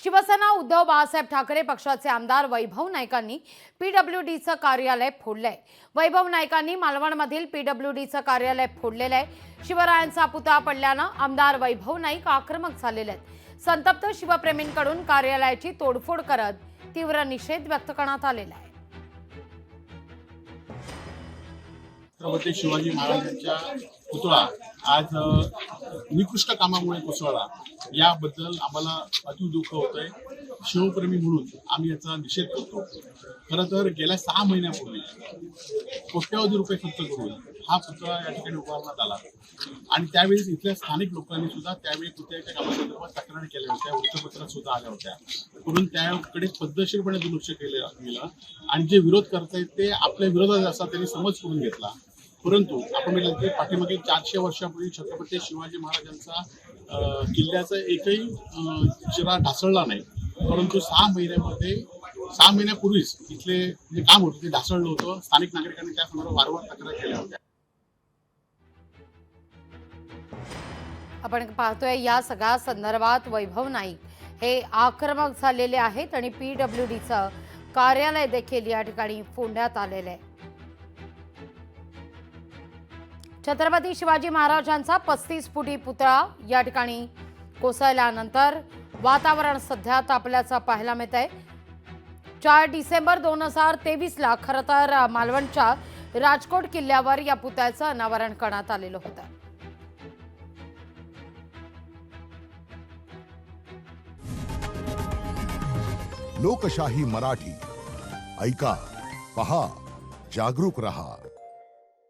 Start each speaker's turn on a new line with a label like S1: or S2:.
S1: शिवसेना उद्धव बाळासाहेब ठाकरे पक्षाचे आमदार वैभव नाईकांनी पीडब्ल्यूडीचं कार्यालय फोडलंय। वैभव नाईकांनी मालवणमधील पीडब्ल्यूडीचं कार्यालय फोडलेलं आहे। शिवरायांचा पुतळा पडल्यानं आमदार वैभव नाईक आक्रमक झालेले आहेत। संतप्त शिवप्रेमींकडून कार्यालयाची तोडफोड करत तीव्र निषेध व्यक्त करण्यात आलेला आहे।
S2: छत्रपती शिवाजी महाराजांच्या पुतळा आज निकृष्ट कामामुळे कोसळला, याबद्दल आम्हाला अति दुःख होतंय। शिवप्रेमी म्हणून आम्ही याचा निषेध करतो। खरं तर गेल्या 6 महिन्यापूर्वी कोट्यवधी रुपये खर्च करून हा पुतळा या ठिकाणी उभारण्यात आला आणि त्यावेळी इथल्या स्थानिक लोकांनी सुद्धा त्यावेळी पुतळ्याच्या कामासंदर्भात तक्रार केल्या होत्या, वृत्तपत्रात सुद्धा आल्या होत्या, म्हणून त्याकडे पद्धतशीरपणे दुर्लक्ष केलं आणि जे विरोध करतायत ते आपल्या विरोधात असा त्यांनी समज करून घेतला। परंतु आपण म्हटलं की पाठीमागे 400 वर्षापूर्वी छत्रपती शिवाजी महाराजांचा किल्ल्याचा एकही चिरा ढासळला नाही, परंतु 6 महिन्यापूर्वीच इथले जे काम होतं ते ढासळलं होतं। स्थानिक नागरिकांनी त्या संदर्भात वारंवार तक्रार केल्या होत्या।
S1: आपण पाहतोय या सगळ्या संदर्भात वैभव नाईक हे आक्रमक झालेले आहेत आणि पीडब्ल्यूडीचं कार्यालय देखील या ठिकाणी फोडण्यात आलेलं आहे। छत्रपती शिवाजी महाराजांचा 35 फुटी पुतळा या ठिकाणी कोसळल्यानंतर वातावरण सध्या तापल्याचं पाहायला मिळत आहे। 4 डिसेंबर 2023ला खरं तर मालवणच्या राजकोट किल्ल्यावर या पुतळ्याचं अनावरण करण्यात आलेलं होतं।
S3: लोकशाही मराठी ऐका, पहा, जागरूक रहा।